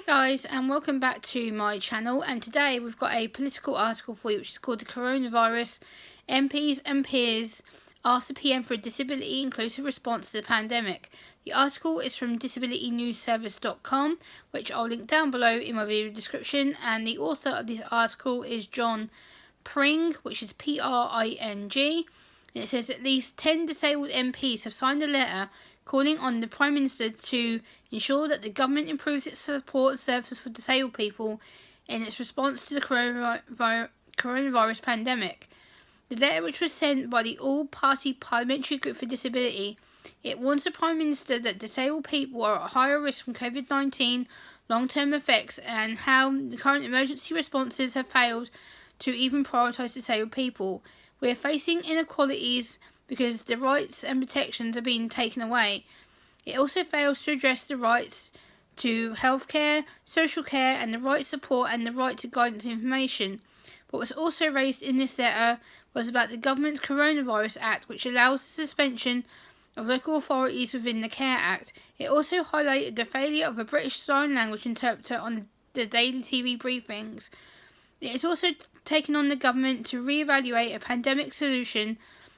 Guys, and welcome back to my channel, and today we've got a political article for you which is called The Coronavirus. MPs and Peers ask the PM for a disability inclusive response to the pandemic. The article is from disabilitynewsservice.com, which I'll link down below in my video description, and the author of this article is John Pring, which is P-R-I-N-G, and it says at least 10 disabled MPs have signed a letter calling on the Prime Minister to ensure that the government improves its support and services for disabled people in its response to the coronavirus pandemic. The letter, which was sent by the All-Party Parliamentary Group for Disability, it warns the Prime Minister that disabled people are at higher risk from COVID-19 long-term effects and how the current emergency responses have failed to even prioritise disabled people. We are facing inequalities because the rights and protections are being taken away. It also fails to address the rights to healthcare, social care, and the right support and the right to guidance and information. What was also raised in this letter was about the government's Coronavirus Act, which allows the suspension of local authorities within the Care Act. It also highlighted the failure of a British Sign Language interpreter on the daily TV briefings. It has also taken on the government to re-evaluate a pandemic solution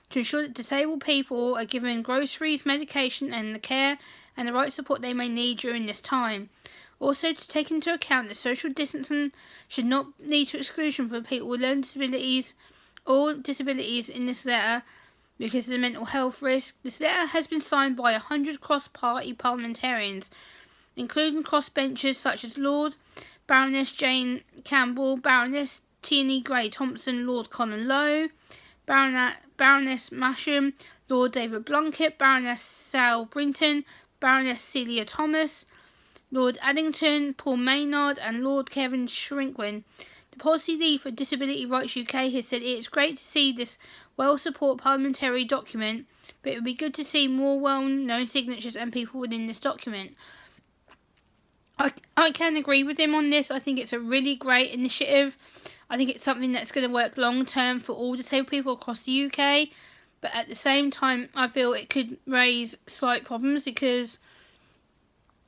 to ensure that disabled people are given groceries, medication and the care and the right support they may need during this time. Also to take into account that social distancing should not lead to exclusion for people with learning disabilities or disabilities in this letter because of the mental health risk. This letter has been signed by 100 cross-party parliamentarians, including crossbenchers such as Lord Baroness Jane Campbell, Baroness Tierney Gray Thompson, Lord Colin Lowe, Baroness Masham, Lord David Blunkett, Baroness Sal Brinton, Baroness Celia Thomas, Lord Addington, Paul Maynard and Lord Kevin Shrinkwin. The policy lead for Disability Rights UK has said it is great to see this well-supported parliamentary document, but it would be good to see more well-known signatures and people within this document. I can agree with him on this. I think it's a really great initiative. I think it's something that's going to work long term for all disabled people across the UK. But at the same time, I feel it could raise slight problems because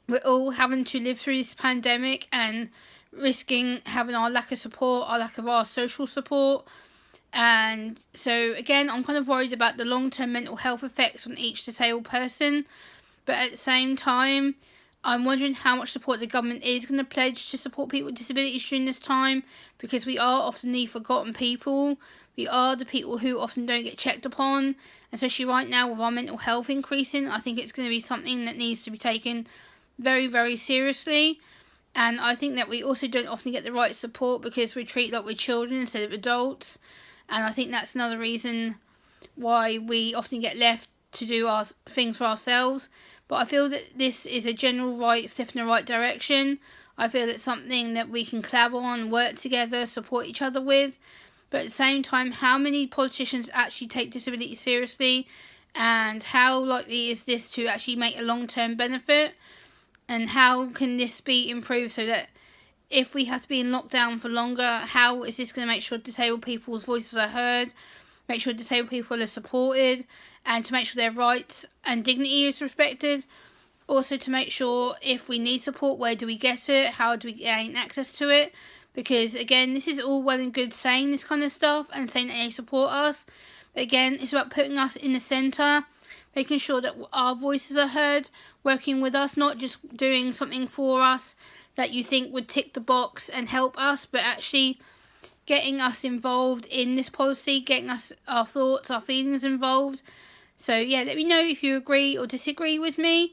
we're all having to live through this pandemic and risking having our lack of support, our lack of our social support. And so again, I'm kind of worried about the long-term mental health effects on each disabled person. But at the same time, I'm wondering how much support the government is going to pledge to support people with disabilities during this time, because we are often the forgotten people. We are the people who often don't get checked upon, and especially right now with our mental health increasing, I think it's going to be something that needs to be taken very, very seriously. And I think that we also don't often get the right support because we treat like we're children instead of adults, and I think that's another reason why we often get left to do our things for ourselves. But I feel that this is a general right step in the right direction. I feel it's something that we can collab on, work together, support each other with. But at the same time, how many politicians actually take disability seriously? And how likely is this to actually make a long-term benefit? And how can this be improved so that if we have to be in lockdown for longer, how is this going to make sure disabled people's voices are heard? Make sure disabled people are supported, and to make sure their rights and dignity is respected. Also to make sure if we need support, where do we get it? How do we gain access to it? Because again, this is all well and good saying this kind of stuff and saying that they support us. But again, it's about putting us in the centre, making sure that our voices are heard, working with us, not just doing something for us that you think would tick the box and help us, but actually getting us involved in this policy, getting us our thoughts, our feelings involved. So yeah, let me know if you agree or disagree with me,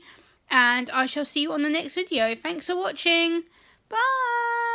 and I shall see you on the next video. Thanks for watching. Bye.